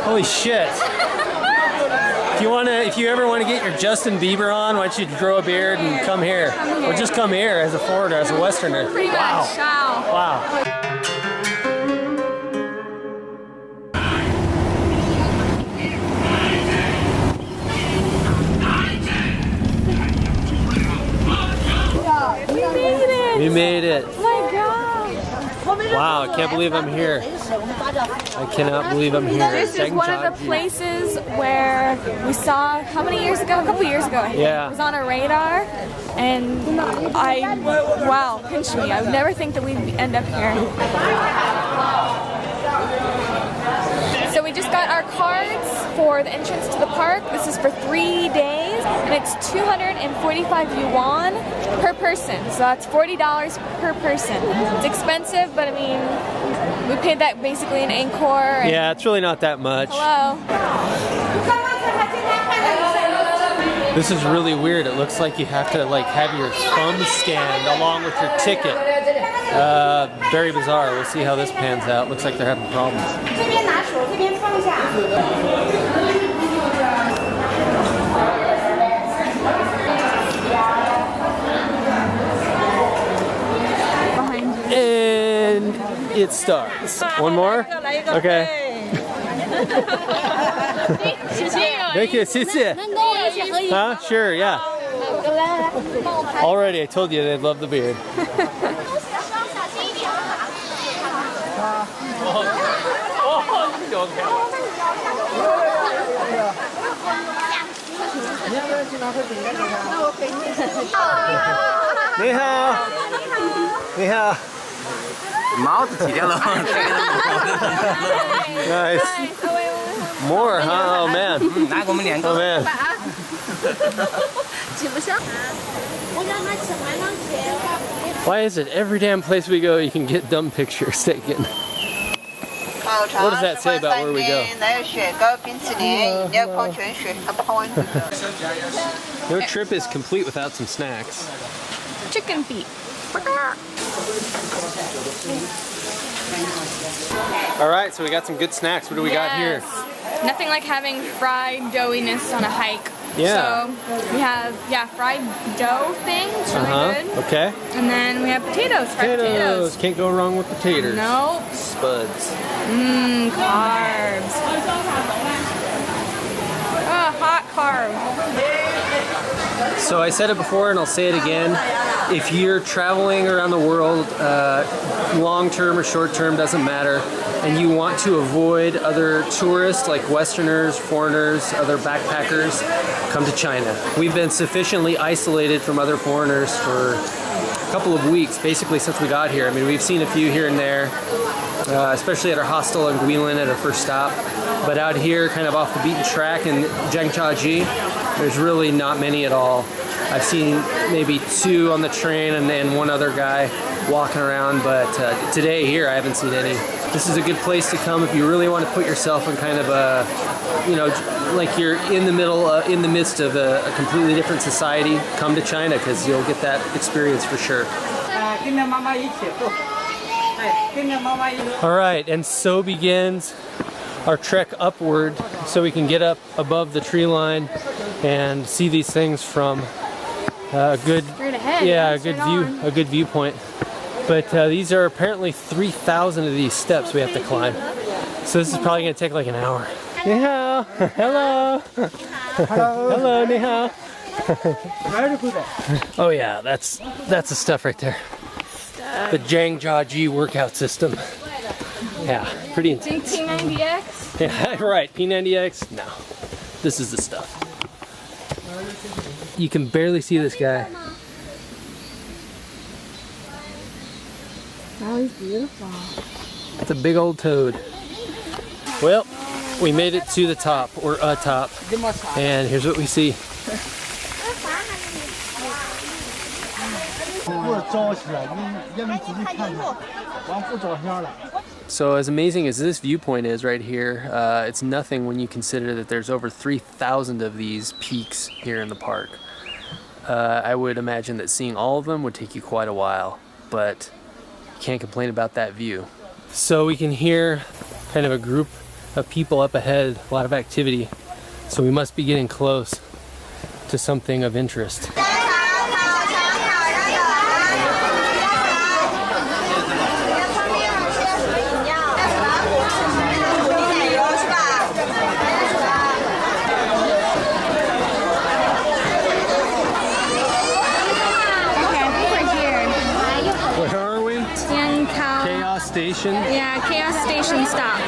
Holy shit. If you ever want to get your Justin Bieber on, why don't you grow a beard and come here? Or just come here as a foreigner, as a Westerner. Pretty much. Wow. Wow. We made it. Oh my god. Wow, I can't believe I'm here. I cannot believe I'm here. This is one of the places where we saw, how many years ago? A couple years ago, I think. Yeah. It was on our radar, and wow, pinched me. I would never think that we'd end up here. So we just got our cards for the entrance to the park. This is for 3 days, and it's 245 yuan per person. So that's $40 per person. It's expensive, but I mean, we paid that basically in Angkor. Yeah, it's really not that much. Hello. This is really weird. It looks like you have to have your thumb scanned along with your ticket. Very bizarre. We'll see how this pans out. Looks like they're having problems. And it starts. One more? Okay. Thank you, 谢谢. Huh? Sure, yeah. Already, I told you they'd love the beard. Ni hao. Ni hao. 毛子剃掉了。 Nice. More, huh? Oh man. 拿给我们两 Oh 个。 man. Why is it every damn place we go you can get dumb pictures taken? What does that say about where we go? No trip is complete without some snacks. Chicken feet. All right, so we got some good snacks. What do we got here? Nothing like having fried doughiness on a hike. Yeah. So we have, fried dough thing. It's really good. Okay. And then we have potatoes. Fried potatoes. Can't go wrong with potatoes. Nope. Spuds. Carbs. Hot carbs. So I said it before and I'll say it again. If you're traveling around the world, long term or short term, doesn't matter, and you want to avoid other tourists like Westerners, foreigners, other backpackers, come to China. We've been sufficiently isolated from other foreigners for a couple of weeks, basically since we got here. I mean, we've seen a few here and there, especially at our hostel in Guilin at our first stop. But out here, kind of off the beaten track in Zhangjiajie, there's really not many at all. I've seen maybe 2 on the train and then one other guy walking around, but today here I haven't seen any. This is a good place to come if you really want to put yourself in kind of a, like you're in the middle, in the midst of a completely different society. Come to China because you'll get that experience for sure. All right, and so begins our trek upward so we can get up above the tree line and see these things from a good, a good viewpoint. But these are apparently 3,000 of these steps we have to climb. So this is probably going to take like an hour. Ni hao. Hello. Hello, ni hao. Oh yeah, that's the stuff right there. The Zhangjiajie workout system. Yeah, pretty intense. Think P90X? Yeah, right. P90X? No. This is the stuff. You can barely see this guy. Oh, he's beautiful. It's a big old toad. Well, we made it to the top, or top, and here's what we see. So as amazing as this viewpoint is right here, it's nothing when you consider that there's over 3,000 of these peaks here in the park. I would imagine that seeing all of them would take you quite a while, but you can't complain about that view. So we can hear kind of a group of people up ahead, a lot of activity. So we must be getting close to something of interest. Station? Yeah, Chaos Station stop.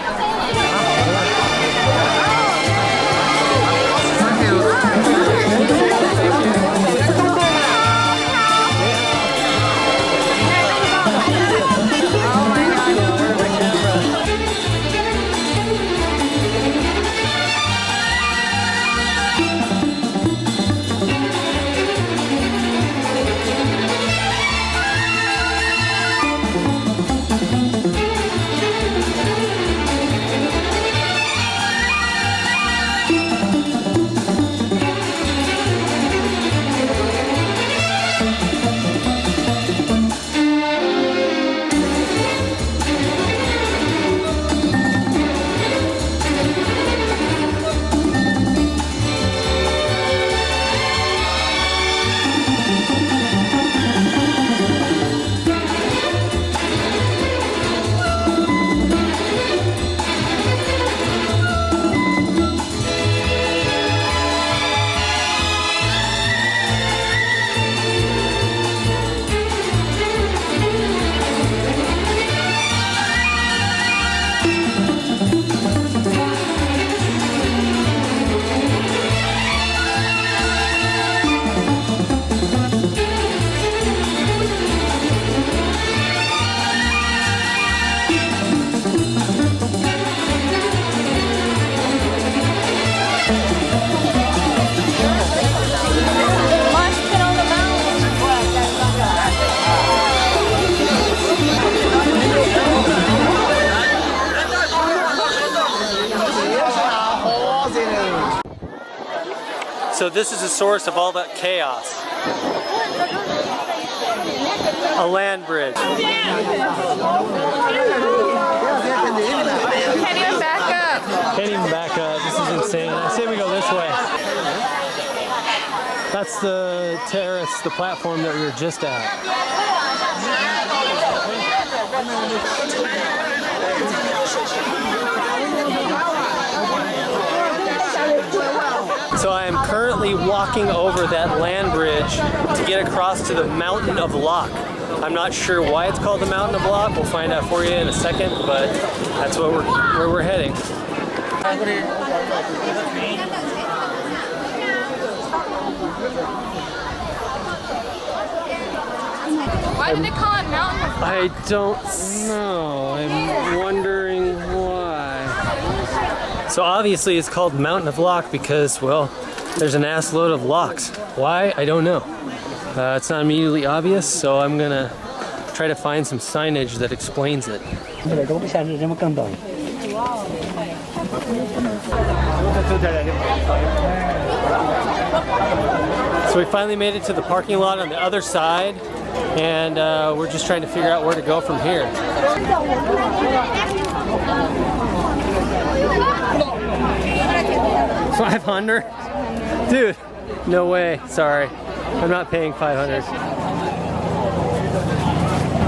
So this is the source of all that chaos. A land bridge. Can't even back up. Can't even back up. This is insane. I say we go this way. That's the terrace, the platform that we were just at. So I am currently walking over that land bridge to get across to the Mountain of Loch. I'm not sure why it's called the Mountain of Loch. We'll find out for you in a second, but that's where we're heading. Why did they call it Mountain of Loch? I don't know. I'm wondering why. So obviously it's called Mountain of Loch because, well, there's an ass load of lochs. Why? I don't know. It's not immediately obvious, so I'm gonna try to find some signage that explains it. So we finally made it to the parking lot on the other side, and we're just trying to figure out where to go from here. $500? Dude, no way. Sorry. I'm not paying $500.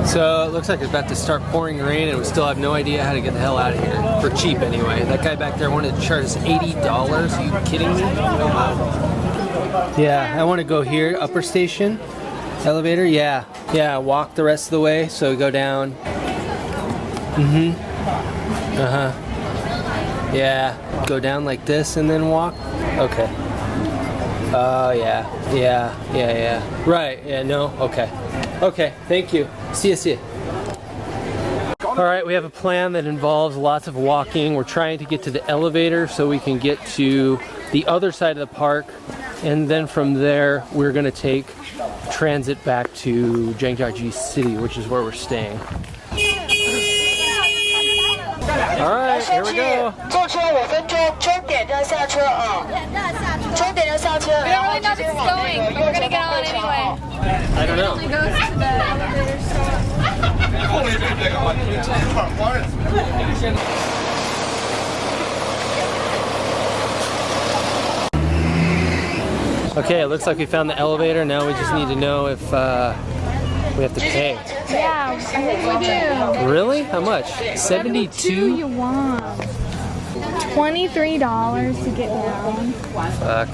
So it looks like it's about to start pouring rain and we still have no idea how to get the hell out of here. For cheap anyway. That guy back there wanted to charge us $80. Are you kidding me? Yeah, I want to go here, upper station. Elevator, yeah. Yeah, walk the rest of the way. So we go down. Yeah, go down like this and then walk. Okay. Oh, yeah. Right, yeah, no, okay. Okay, thank you. See ya. All right, we have a plan that involves lots of walking. We're trying to get to the elevator so we can get to the other side of the park. And then from there, we're gonna take transit back to Zhangjiajie City, which is where we're staying. All right, here we go. We don't really know if it's going, but we're gonna get on anyway. I don't know. It only goes to the elevator stop. Okay, it looks like we found the elevator. Now we just need to know if we have to pay. Yeah, I think we do. Really? How much? 72 yuan. $23 to get down. Fuck.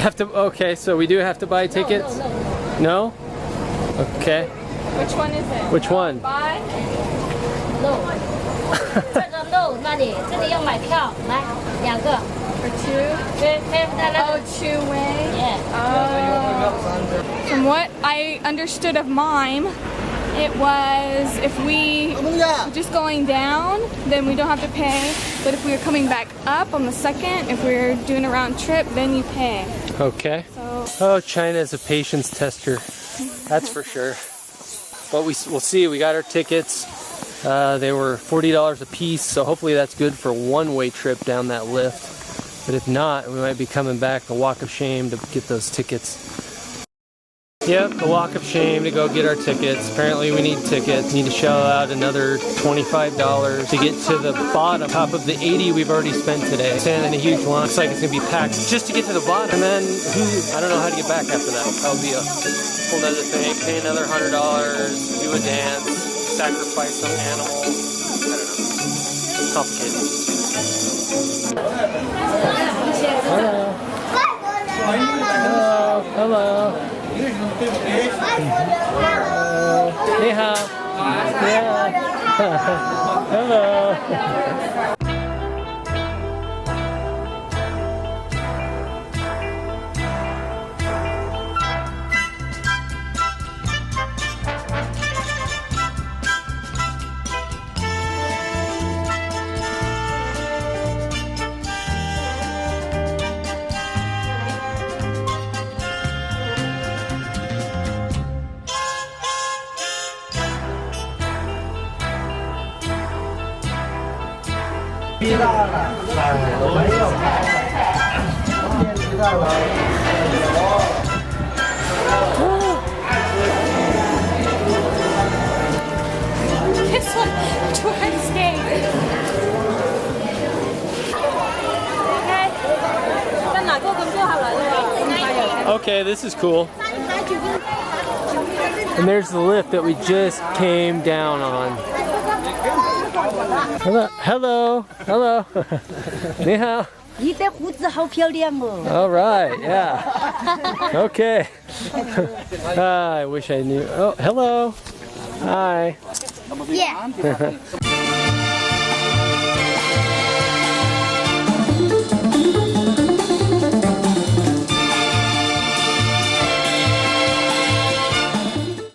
Have to. Okay, so we do have to buy tickets. No? Okay. Which one is it? Which one? Buy? 这个 no 那里，这里要买票，来2个。 For two? Oh, two-way? Yeah. From what I understood of mime, it was if we were just going down, then we don't have to pay. But if we were coming back up on the second, if we were doing a round trip, then you pay. Okay. So, Oh, China is a patience tester. That's for sure. But we'll see. We got our tickets. They were $40 a piece, so hopefully that's good for a one-way trip down that lift. But if not, we might be coming back the walk of shame to get those tickets. Yep, the walk of shame to go get our tickets. Apparently we need tickets. Need to shell out another $25 to get to the bottom, top of the 80 we've already spent today. Standing in a huge line. Looks like it's gonna be packed just to get to the bottom. And then I don't know how to get back after that. That'll be a whole nother thing. Pay another $100, do a dance, sacrifice some animal. I don't know. Complicated. Hello. Hello. Ni hao. Yeah. Hello. this one, towards skate. Okay, this is cool. And there's the lift that we just came down on. Hello, hello, hello. Ni hao. 你的胡子好漂亮哦。 All right, yeah. Okay. I wish I knew. Oh, hello. Hi. Yeah.